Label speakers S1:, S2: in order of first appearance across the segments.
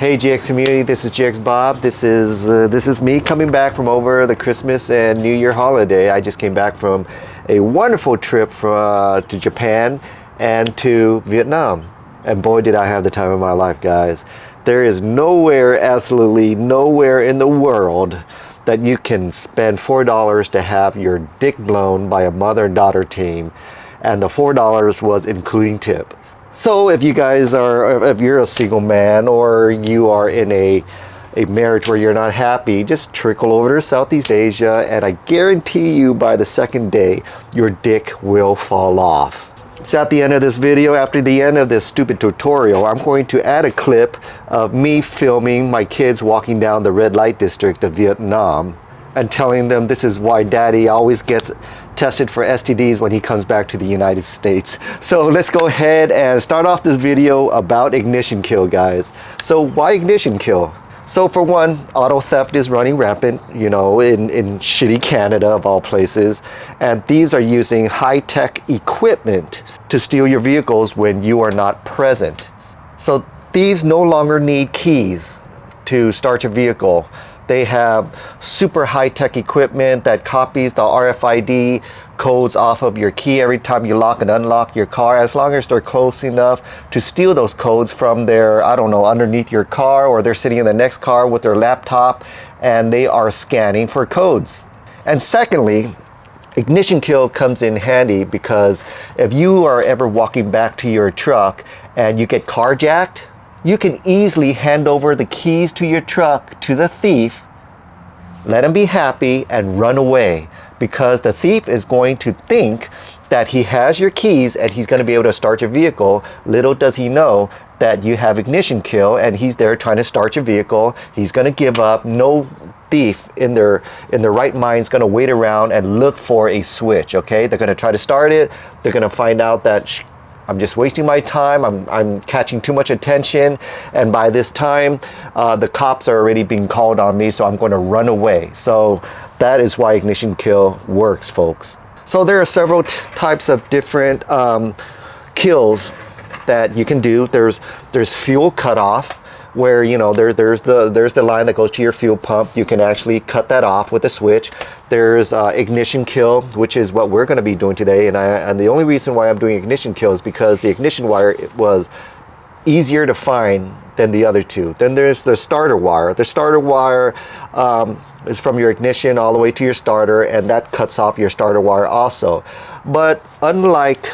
S1: Hey GX community, this is GX Bob. This is me coming back from over the Christmas and New Year holiday. I just came back from a wonderful trip to Japan and to Vietnam. And boy did I have the time of my life, guys. There is nowhere, absolutely nowhere in the world that you can spend $4 to have your dick blown by a mother and daughter team. And the $4 was including tip. So if you guys are, if you're a single man or you are in a marriage where you're not happy, just trickle over to Southeast Asia and I guarantee you by the second day, your dick will fall off. So at the end of this video, after the end of this stupid tutorial, I'm going to add a clip of me filming my kids walking down the red light district of Vietnam and telling them this is why daddy always gets tested for STDs when he comes back to the United States. So let's go ahead and start off this video about ignition kill, guys. So why ignition kill? So for one, auto theft is running rampant, you know, in shitty Canada of all places. And thieves are using high-tech equipment to steal your vehicles when you are not present. So thieves no longer need keys to start your vehicle. They have super high-tech equipment that copies the RFID codes off of your key every time you lock and unlock your car, as long as they're close enough to steal those codes from their, I don't know, underneath your car, or they're sitting in the next car with their laptop and they are scanning for codes. And secondly, ignition kill comes in handy because if you are ever walking back to your truck and you get carjacked, you can easily hand over the keys to your truck to the thief, let him be happy, and run away, because the thief is going to think that he has your keys and he's going to be able to start your vehicle. Little does he know that you have ignition kill and he's there trying to start your vehicle. He's going to give up. No thief in their right mind is going to wait around and look for a switch. Okay, they're going to try to start it. They're going to find out that I'm just wasting my time, I'm catching too much attention, and by this time the cops are already being called on me, so I'm going to run away. So that is why ignition kill works, folks. So there are several types of different kills that you can do. There's fuel cutoff, where, you know, there's the line that goes to your fuel pump. You can actually cut that off with a switch. There's ignition kill, which is what we're going to be doing today. And the only reason why I'm doing ignition kill is because the ignition wire was easier to find than the other two. Then there's the starter wire. The starter wire is from your ignition all the way to your starter, and that cuts off your starter wire also. But unlike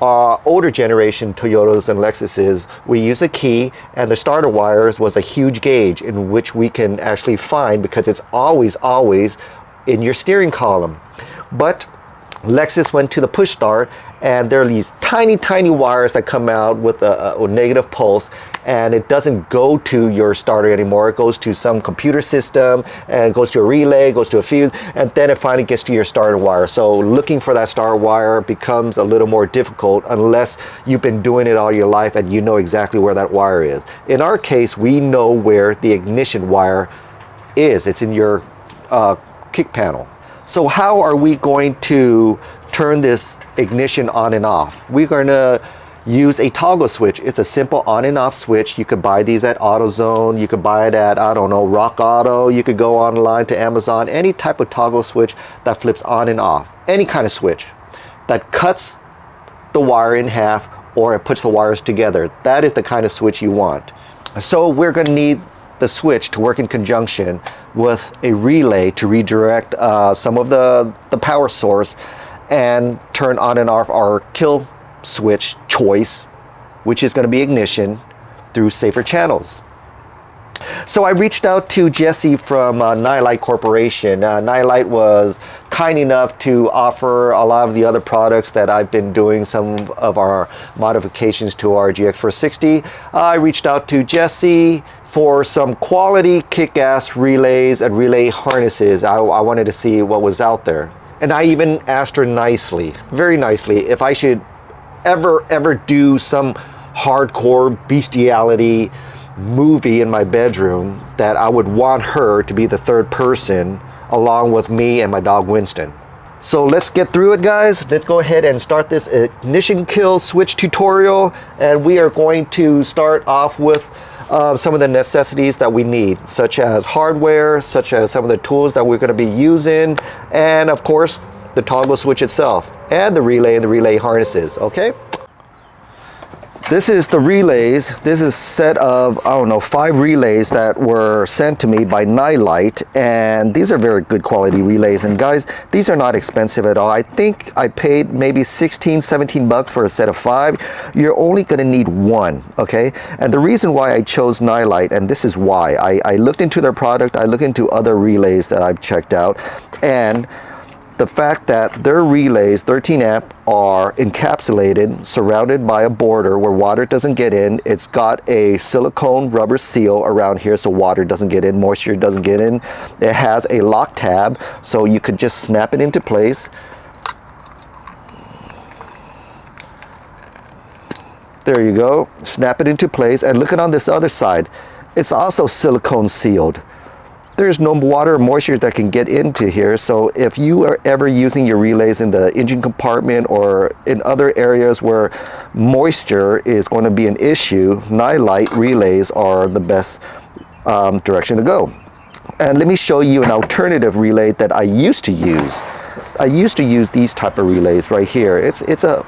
S1: older generation Toyotas and Lexuses, we use a key, and the starter wires was a huge gauge in which we can actually find, because it's always in your steering column. But Lexus went to the push start, and there are these tiny wires that come out with a negative pulse, and it doesn't go to your starter anymore. It goes to some computer system, and it goes to a relay, goes to a fuse, and then it finally gets to your starter wire. So looking for that starter wire becomes a little more difficult unless you've been doing it all your life and you know exactly where that wire is. In our case, we know where the ignition wire is. It's in your kick panel. So how are we going to turn this ignition on and off? We're going to use a toggle switch. It's a simple on and off switch. You could buy these at AutoZone. You could buy it at, I don't know, Rock Auto. You could go online to Amazon. Any type of toggle switch that flips on and off. Any kind of switch that cuts the wire in half or it puts the wires together. That is the kind of switch you want. So we're going to need the switch to work in conjunction with a relay to redirect some of the power source and turn on and off our kill switch choice, which is going to be ignition, through safer channels. So I reached out to Jesse from Nilight Corporation. Nilight was kind enough to offer a lot of the other products that I've been doing, some of our modifications to our GX460. I reached out to Jesse for some quality kick-ass relays and relay harnesses. I wanted to see what was out there. And I even asked her nicely, very nicely, if I should ever do some hardcore bestiality movie in my bedroom, that I would want her to be the third person along with me and my dog Winston. So let's get through it, guys. Let's go ahead and start this ignition kill switch tutorial, and we are going to start off with some of the necessities that we need, such as hardware, such as some of the tools that we're going to be using, and of course the toggle switch itself, and the relay and the relay harnesses. Okay, this is the relays. This is a set of, I don't know, 5 relays that were sent to me by Nilight, and these are very good quality relays. And guys, these are not expensive at all. I think I paid maybe 16, 17 bucks for a set of 5. You're only going to need 1, okay? And the reason why I chose Nilight, and this is why, I looked into their product, I looked into other relays that I've checked out, and the fact that their relays, 13 amp, are encapsulated, surrounded by a border where water doesn't get in. It's got a silicone rubber seal around here so water doesn't get in, moisture doesn't get in. It has a lock tab so you could just snap it into place. There you go, snap it into place. And look at on this other side, it's also silicone sealed. There's no water or moisture that can get into here, so if you are ever using your relays in the engine compartment or in other areas where moisture is going to be an issue, Nilight relays are the best direction to go. And let me show you an alternative relay that I used to use. I used to use these type of relays right here. It's a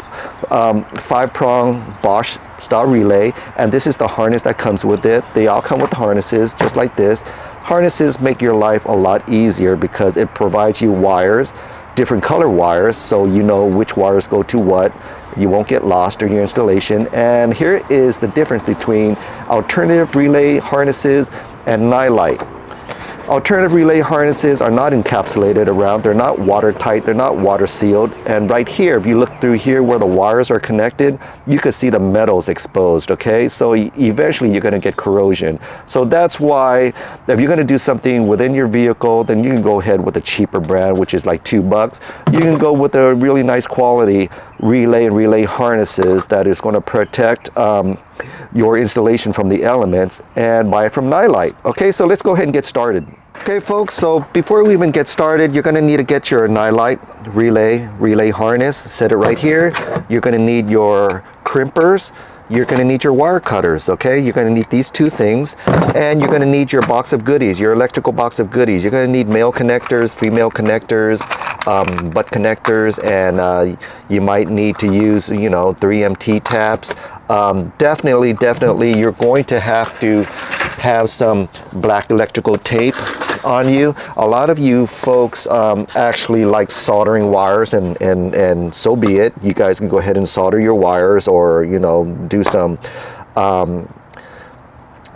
S1: 5-prong Bosch style relay, and this is the harness that comes with it. They all come with the harnesses just like this. Harnesses make your life a lot easier because it provides you wires, different color wires, so you know which wires go to what. You won't get lost during your installation. And here is the difference between alternative relay harnesses and Nilight. Alternative relay harnesses are not encapsulated around, they're not watertight, they're not water sealed, and right here, if you look through here where the wires are connected, you can see the metals exposed, okay? So eventually you're gonna get corrosion. So that's why if you're gonna do something within your vehicle, then you can go ahead with a cheaper brand, which is like $2. You can go with a really nice quality relay and relay harnesses that is gonna protect your installation from the elements, and buy it from Nilight. Okay, so let's go ahead and get started. Okay folks, so before we even get started, you're going to need to get your Nilight relay harness, set it right here. You're going to need your crimpers. You're going to need your wire cutters, okay? You're going to need these 2 things, and you're going to need your box of goodies, your electrical box of goodies. You're going to need male connectors, female connectors, butt connectors, and you might need to use, you know, 3MT taps. Definitely, you're going to have some black electrical tape on you. A lot of you folks actually like soldering wires, and so be it. You guys can go ahead and solder your wires, or you know, do some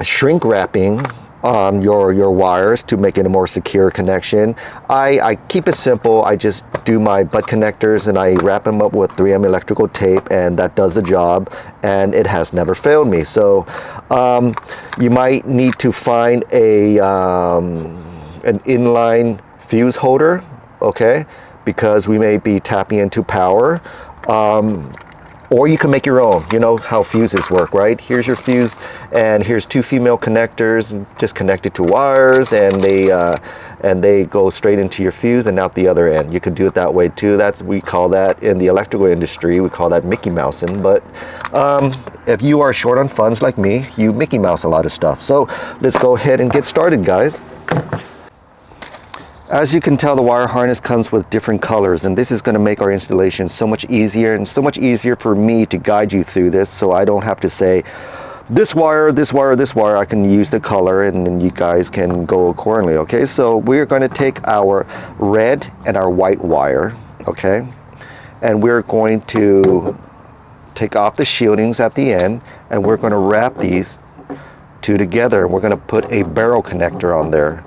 S1: shrink wrapping on your wires to make it a more secure connection. I keep it simple. I just do my butt connectors and I wrap them up with 3M electrical tape, and that does the job, and it has never failed me. So you might need to find an inline fuse holder, okay, because we may be tapping into power. Or you can make your own. You know how fuses work, right? Here's your fuse, and here's 2 female connectors, just connected to wires, and they go straight into your fuse and out the other end. You could do it that way too. We call that in the electrical industry, we call that Mickey Mousing. But if you are short on funds like me, you Mickey Mouse a lot of stuff. So let's go ahead and get started, guys. As you can tell, the wire harness comes with different colors, and this is going to make our installation so much easier, and so much easier for me to guide you through this, so I don't have to say this wire, this wire, this wire. I can use the color, and then you guys can go accordingly. Okay, so we're going to take our red and our white wire, okay, and we're going to take off the shieldings at the end, and we're going to wrap these 2 together, and we're going to put a barrel connector on there.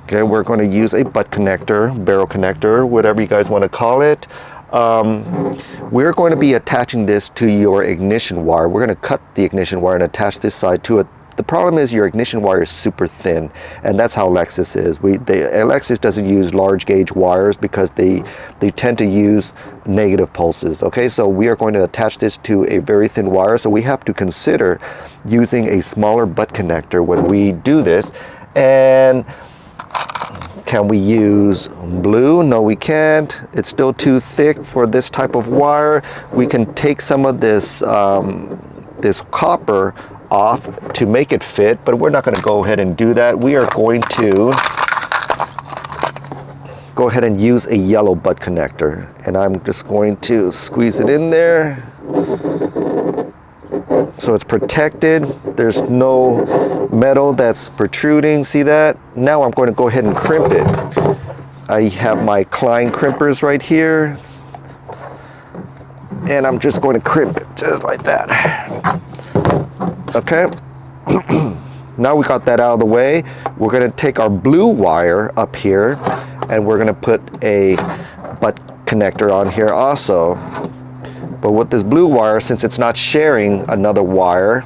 S1: Okay, we're going to use a butt connector, barrel connector, whatever you guys want to call it. We're going to be attaching this to your ignition wire. We're going to cut the ignition wire and attach this side to it. The problem is your ignition wire is super thin, and that's how Lexus is. Lexus doesn't use large gauge wires because they tend to use negative pulses. Okay, so we are going to attach this to a very thin wire, so we have to consider using a smaller butt connector when we do this. And can we use blue? No, we can't. It's still too thick for this type of wire. We can take some of this this copper off to make it fit, but we're not going to go ahead and do that. We are going to go ahead and use a yellow butt connector, and I'm just going to squeeze it in there so it's protected. There's no metal that's protruding. See that? Now I'm going to go ahead and crimp it. I have my Klein crimpers right here, and I'm just going to crimp it just like that. Okay. Now we got that out of the way. We're going to take our blue wire up here, and we're going to put a butt connector on here also. But with this blue wire, since it's not sharing another wire,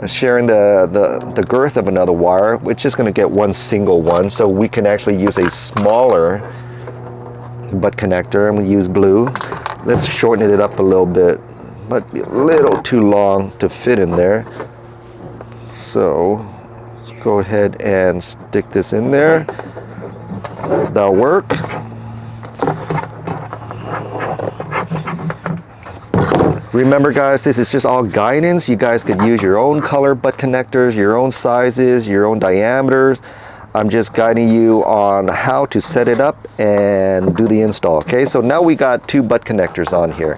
S1: sharing the girth of another wire, we're just going to get one single one, so we can actually use a smaller butt connector, and we use blue. Let's shorten it up a little bit. Might be a little too long to fit in there. So let's go ahead and stick this in there. That'll work. Remember guys, this is just all guidance. You guys could use your own color butt connectors, your own sizes, your own diameters. I'm just guiding you on how to set it up and do the install. Okay, so now we got two butt connectors on here.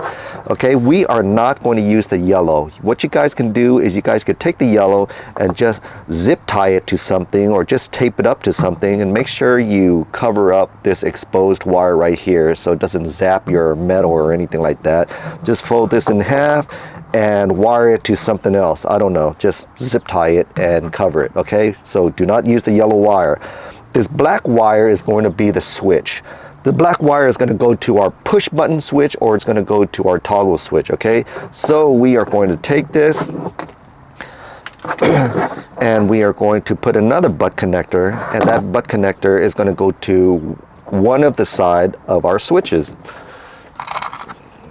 S1: Okay, we are not going to use the yellow. What you guys can do is you guys could take the yellow and just zip tie it to something, or just tape it up to something, and make sure you cover up this exposed wire right here so it doesn't zap your metal or anything like that. Just fold this in half and wire it to something else. I don't know, just zip tie it and cover it. Okay, so do not use the yellow wire. This black wire is going to be the switch. The black wire is going to go to our push button switch, or it's going to go to our toggle switch. Okay, so we are going to take this and we are going to put another butt connector, and that butt connector is going to go to one of the side of our switches.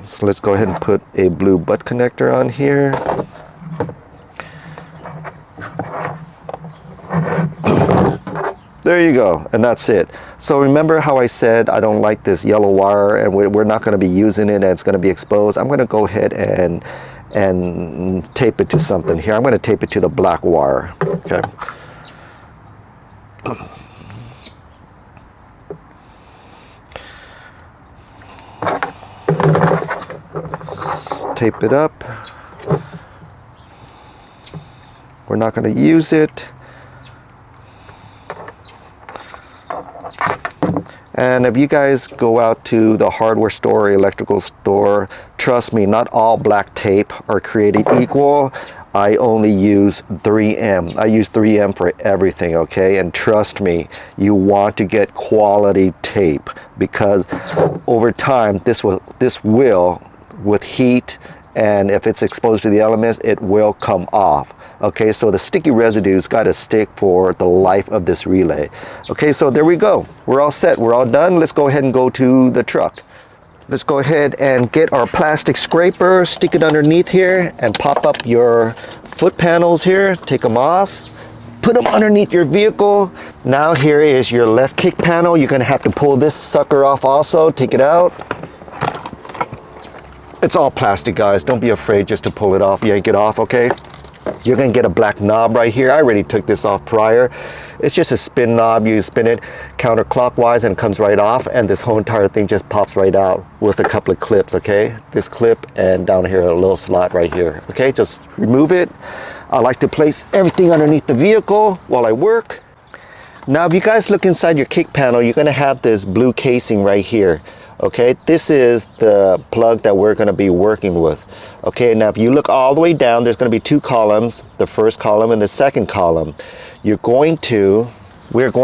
S1: So let's go ahead and put a blue butt connector on here. There you go, and that's it. So remember how I said I don't like this yellow wire, and we're not going to be using it, and it's going to be exposed. I'm going to go ahead and tape it to something here. I'm going to tape it to the black wire. Okay. Tape it up. We're not going to use it. And if you guys go out to the hardware store or electrical store, trust me, not all black tape are created equal. I only use 3M. I use 3M for everything, okay? And trust me, you want to get quality tape, because over time, this will, with heat, and if it's exposed to the elements, it will come off. Okay, so the sticky residue's got to stick for the life of this relay. Okay, so there we go. We're all set. We're all done. Let's go ahead and go to the truck. Let's go ahead and get our plastic scraper, stick it underneath here, and pop up your foot panels here. Take them off. Put them underneath your vehicle. Now here is your left kick panel. You're going to have to pull this sucker off also. Take it out. It's all plastic, guys. Don't be afraid just to pull it off. Yank it off, okay? You're going to get a black knob right here. I already took this off prior. It's just a spin knob. You spin it counterclockwise and it comes right off, and this whole entire thing just pops right out with a couple of clips, okay? This clip, and down here a little slot right here, okay? Just remove it. I like to place everything underneath the vehicle while I work. Now if you guys look inside your kick panel, you're going to have this blue casing right here. Okay, this is the plug that we're going to be working with. Okay, now if you look all the way down, there's going to be two columns, the first column and the second column. We're going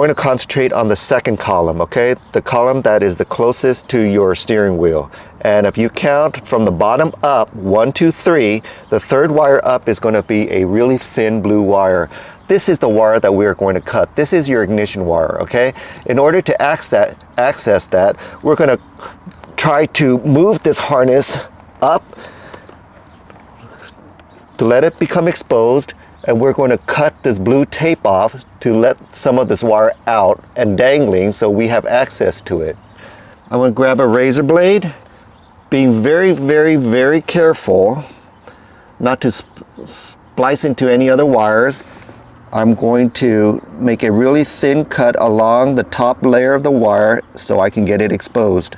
S1: to concentrate on the second column, okay? The column that is the closest to your steering wheel. And if you count from the bottom up, 1, 2, 3, the third wire up is going to be a really thin blue wire. This is the wire that we're going to cut. This is your ignition wire, okay? In order to access that, we're going to try to move this harness up to let it become exposed, and we're going to cut this blue tape off to let some of this wire out and dangling so we have access to it. I'm going to grab a razor blade, being very, very, very careful not to splice into any other wires, I'm going to make a really thin cut along the top layer of the wire so I can get it exposed.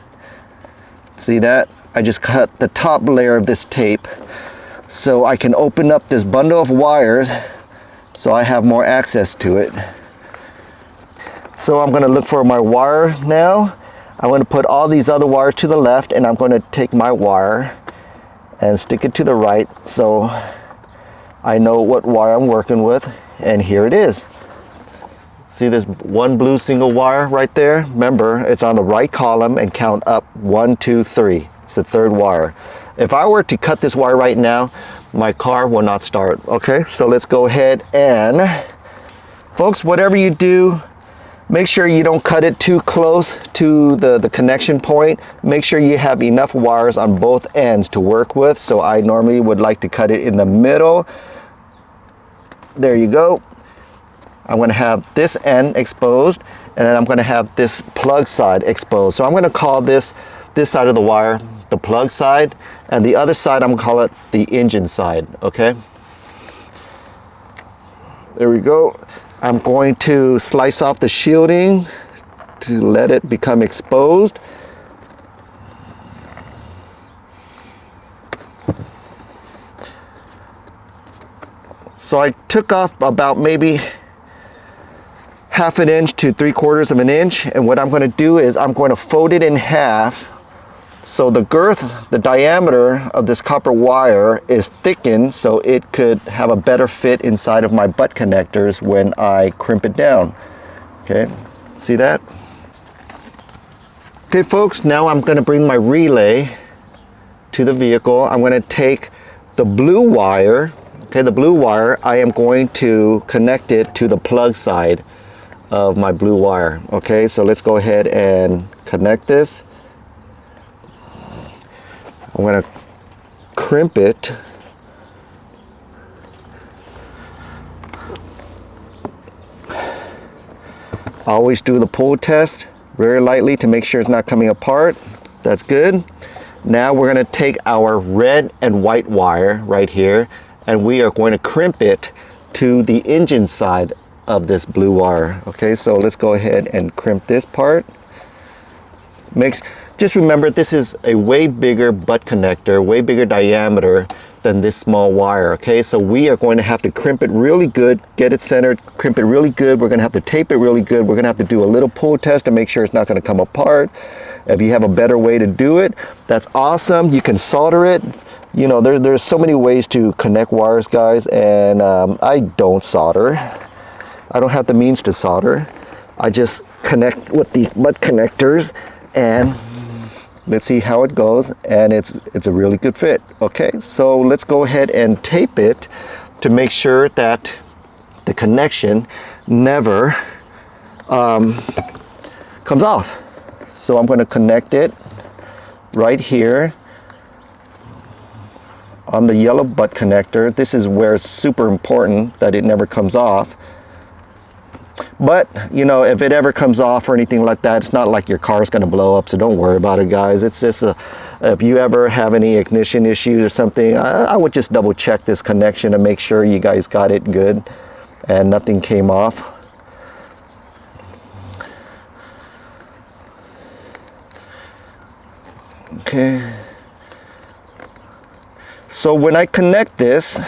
S1: See that? I just cut the top layer of this tape so I can open up this bundle of wires so I have more access to it. So I'm going to look for my wire now. I'm going to put all these other wires to the left, and I'm going to take my wire and stick it to the right so I know what wire I'm working with. And here it is. See this one blue single wire right there? Remember, it's on the right column, and count up 1, 2, 3. It's the third wire. If I were to cut this wire right now, my car will not start. Okay, so let's go ahead and, folks, whatever you do, make sure you don't cut it too close to the connection point. Make sure you have enough wires on both ends to work with. So I normally would like to cut it in the middle. There you go. I'm going to have this end exposed, and then I'm going to have this plug side exposed. So I'm going to call this side of the wire the plug side, and the other side I'm going to call it the engine side. Okay, there we go. I'm going to slice off the shielding to let it become exposed. So I took off about maybe 1/2 inch to 3/4 of an inch, and what I'm going to do is I'm going to fold it in half so the girth, the diameter of this copper wire is thickened so it could have a better fit inside of my butt connectors when I crimp it down. Okay, see that? Okay folks, now I'm going to bring my relay to the vehicle. I'm going to take the blue wire. Okay, the blue wire, I am going to connect it to the plug side of my blue wire. Okay, so let's go ahead and connect this. I'm going to crimp it. I always do the pull test very lightly to make sure it's not coming apart. That's good. Now we're going to take our red and white wire right here, and we are going to crimp it to the engine side of this blue wire. Okay, so let's go ahead and crimp this part. Just remember, this is a way bigger butt connector, way bigger diameter than this small wire. Okay, so we are going to have to crimp it really good, get it centered, crimp it really good. We're going to have to tape it really good. We're going to have to do a little pull test to make sure it's not going to come apart. If you have a better way to do it, that's awesome. You can solder it. You know, there's so many ways to connect wires, guys, and I don't solder. I don't have the means to solder. I just connect with these butt connectors, and let's see how it goes, and it's a really good fit. Okay, so let's go ahead and tape it to make sure that the connection never comes off. So I'm going to connect it right here on the yellow butt connector. This is where it's super important that it never comes off. But, you know, if it ever comes off or anything like that, it's not like your car's going to blow up, so don't worry about it, guys. It's just if you ever have any ignition issues or something, I would just double check this connection to make sure you guys got it good and nothing came off. Okay. So when I connect this,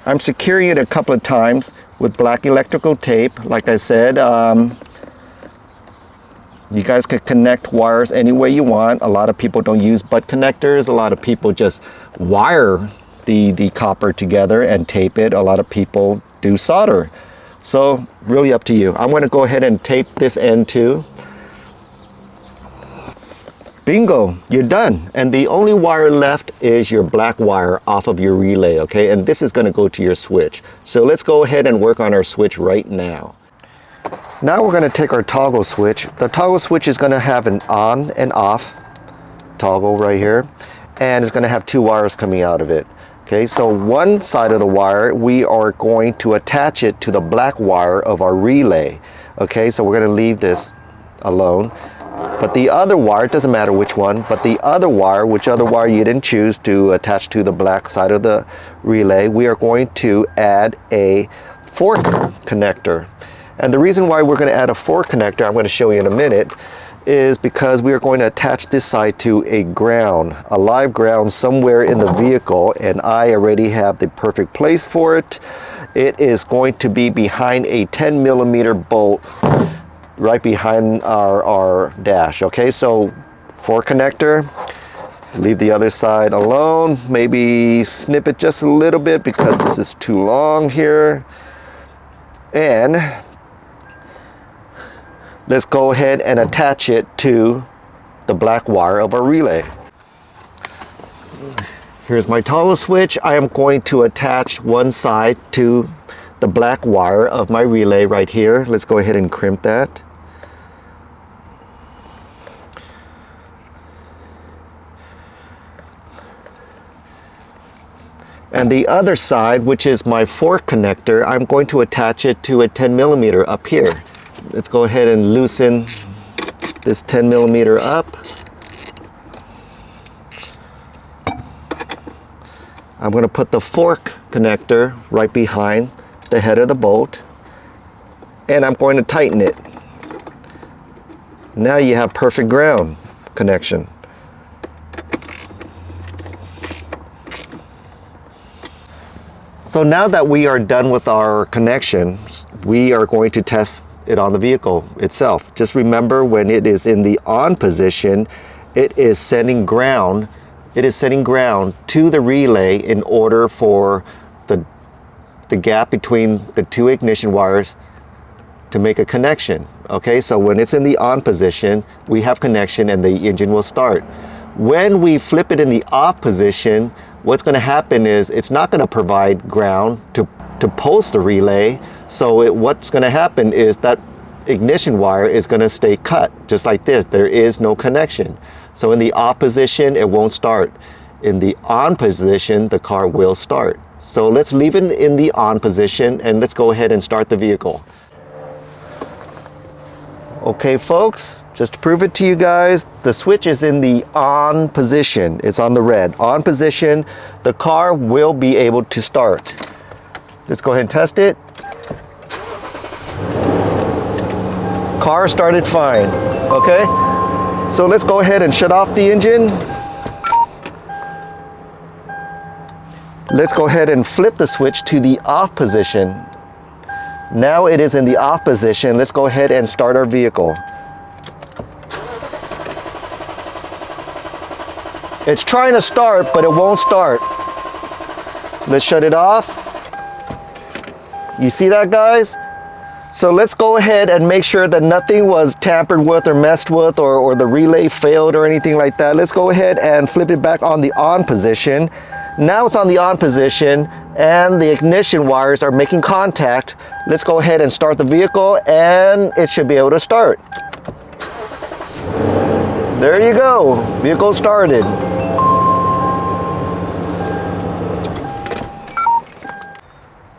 S1: I'm securing it a couple of times with black electrical tape. Like I said, you guys can connect wires any way you want. A lot of people don't use butt connectors. A lot of people just wire the copper together and tape it. A lot of people do solder. So really up to you. I'm going to go ahead and tape this end too. Bingo, you're done. And the only wire left is your black wire off of your relay, okay? And this is going to go to your switch. So let's go ahead and work on our switch right now. Now we're going to take our toggle switch. The toggle switch is going to have an on and off toggle right here, and it's going to have two wires coming out of it. Okay, so one side of the wire, we are going to attach it to the black wire of our relay. Okay, so we're going to leave this alone. But the other wire, it doesn't matter which one, but the other wire, which other wire you didn't choose to attach to the black side of the relay, we are going to add a fork connector. And the reason why we're going to add a fork connector, I'm going to show you in a minute, is because we are going to attach this side to a ground, a live ground somewhere in the vehicle, and I already have the perfect place for it. It is going to be behind a 10mm bolt right behind our dash. Okay, so fork connector, leave the other side alone, maybe snip it just a little bit because this is too long here, and let's go ahead and attach it to the black wire of our relay. Here's my toggle switch. I am going to attach one side to the black wire of my relay right here. Let's go ahead and crimp that. And the other side, which is my fork connector, I'm going to attach it to a 10mm up here. Let's go ahead and loosen this 10mm up. I'm going to put the fork connector right behind the head of the bolt, and I'm going to tighten it. Now you have perfect ground connection. So now that we are done with our connections, we are going to test it on the vehicle itself. Just remember, when it is in the on position, it is sending ground. It is sending ground to the relay in order for the gap between the two ignition wires to make a connection. Okay, so when it's in the on position, we have connection and the engine will start. When we flip it in the off position, what's going to happen is it's not going to provide ground to post the relay. So what's going to happen is that ignition wire is going to stay cut, just like this. There is no connection. So in the off position, it won't start. In the on position, the car will start. So let's leave it in the on position and let's go ahead and start the vehicle. Okay folks, just to prove it to you guys, the switch is in the on position. It's on the red. On position, the car will be able to start. Let's go ahead and test it. Car started fine, okay? So let's go ahead and shut off the engine. Let's go ahead and flip the switch to the off position. Now it is in the off position. Let's go ahead and start our vehicle. It's trying to start, but it won't start. Let's shut it off. You see that, guys? So let's go ahead and make sure that nothing was tampered with or messed with, or the relay failed or anything like that. Let's go ahead and flip it back on the on position. Now it's on the on position and the ignition wires are making contact. Let's go ahead and start the vehicle and it should be able to start. There you go, vehicle started.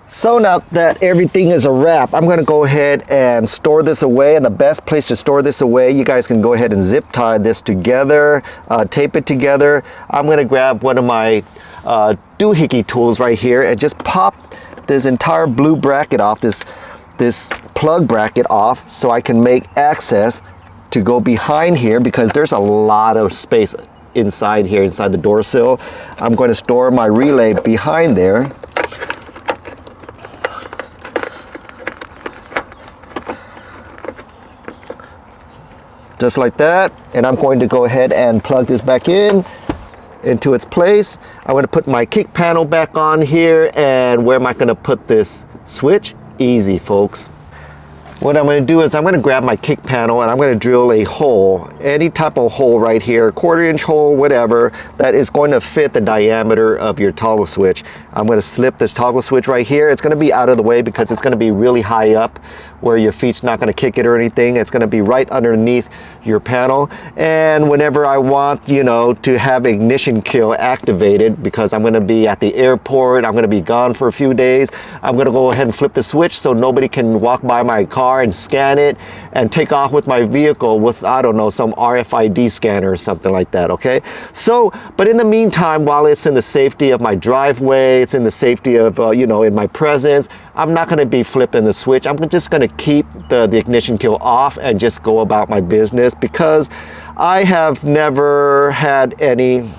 S1: So now that everything is a wrap, I'm going to go ahead and store this away, and the best place to store this away, you guys can go ahead and zip tie this together, tape it together. I'm going to grab one of my doohickey tools right here and just pop this entire blue bracket off, this plug bracket off, so I can make access to go behind here, because there's a lot of space inside here, inside the door sill. I'm going to store my relay behind there. Just like that, and I'm going to go ahead and plug this back into its place. I'm going to put my kick panel back on here, and where am I going to put this switch? Easy, folks. What I'm going to do is I'm going to grab my kick panel and I'm going to drill a hole, any type of hole right here, 1/4 inch hole, whatever, that is going to fit the diameter of your toggle switch. I'm going to slip this toggle switch right here. It's going to be out of the way because it's going to be really high up where your feet's not going to kick it or anything. It's going to be right underneath your panel. And whenever I want, you know, to have ignition kill activated, because I'm going to be at the airport, I'm going to be gone for a few days, I'm going to go ahead and flip the switch so nobody can walk by my car car and scan it and take off with my vehicle with, I don't know, some RFID scanner or something like that, okay? So, but in the meantime, while it's in the safety of my driveway, it's in the safety of, you know, in my presence, I'm not gonna be flipping the switch. I'm just gonna keep the ignition kill off and just go about my business, because I have never had any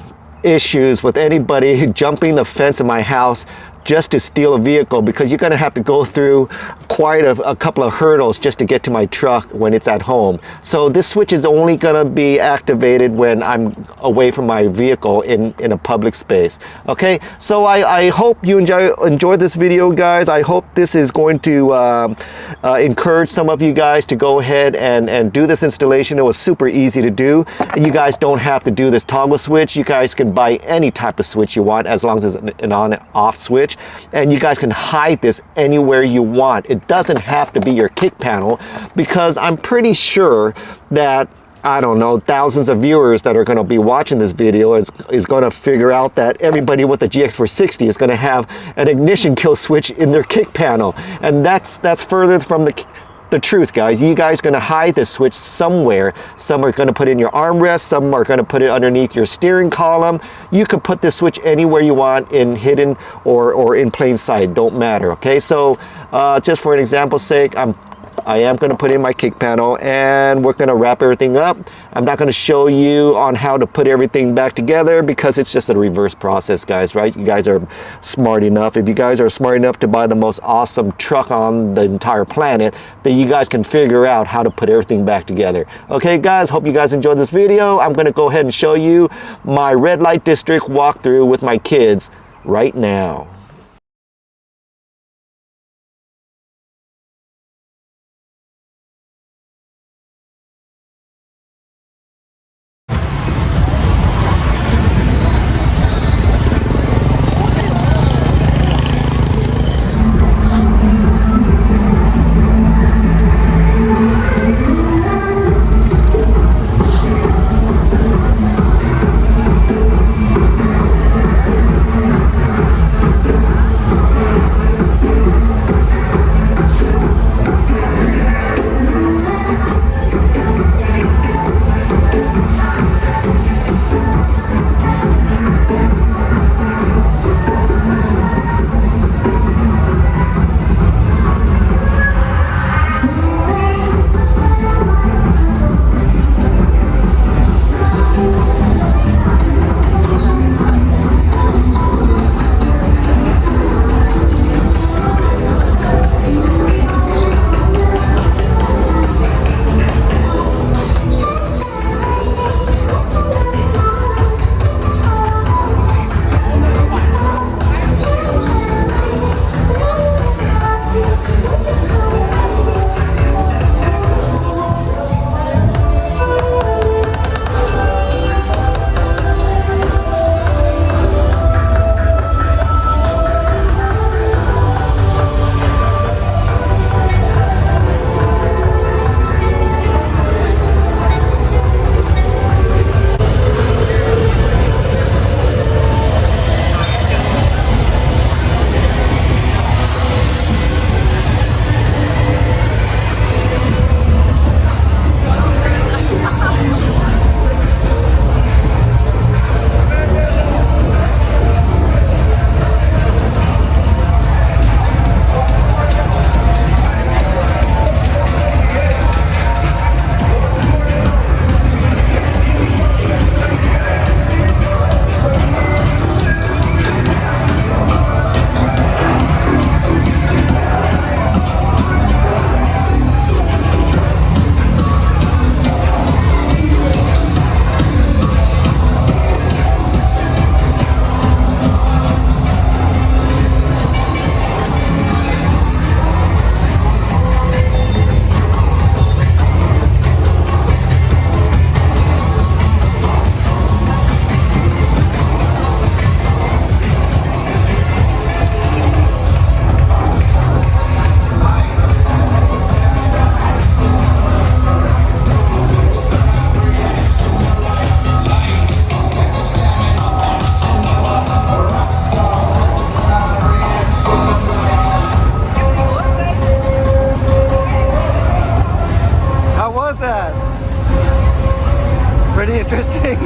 S1: issues with anybody jumping the fence of my house just to steal a vehicle, because you're going to have to go through quite a couple of hurdles just to get to my truck when it's at home. So this switch is only going to be activated when I'm away from my vehicle in a public space. Okay, so I hope you enjoyed this video, guys. I hope this is going to encourage some of you guys to go ahead and do this installation. It was super easy to do. You guys don't have to do this toggle switch. You guys can buy any type of switch you want, as long as it's an on and off switch. And you guys can hide this anywhere you want. It doesn't have to be your kick panel, because I'm pretty sure that, I don't know, thousands of viewers that are going to be watching this video is going to figure out that everybody with the GX460 is going to have an ignition kill switch in their kick panel. And that's further from the truth, guys. You guys are going to hide this switch somewhere. Some are going to put it in your armrest, some are going to put it underneath your steering column. You can put this switch anywhere you want, in hidden or in plain sight, don't matter. Okay, so just for an example's sake, I am going to put in my kick panel, and we're going to wrap everything up. I'm not going to show you on how to put everything back together, because it's just a reverse process, guys, right? You guys are smart enough. If you guys are smart enough to buy the most awesome truck on the entire planet, then you guys can figure out how to put everything back together. Okay, guys, hope you guys enjoyed this video. I'm going to go ahead and show you my red light district walkthrough with my kids right now. was that? Pretty interesting.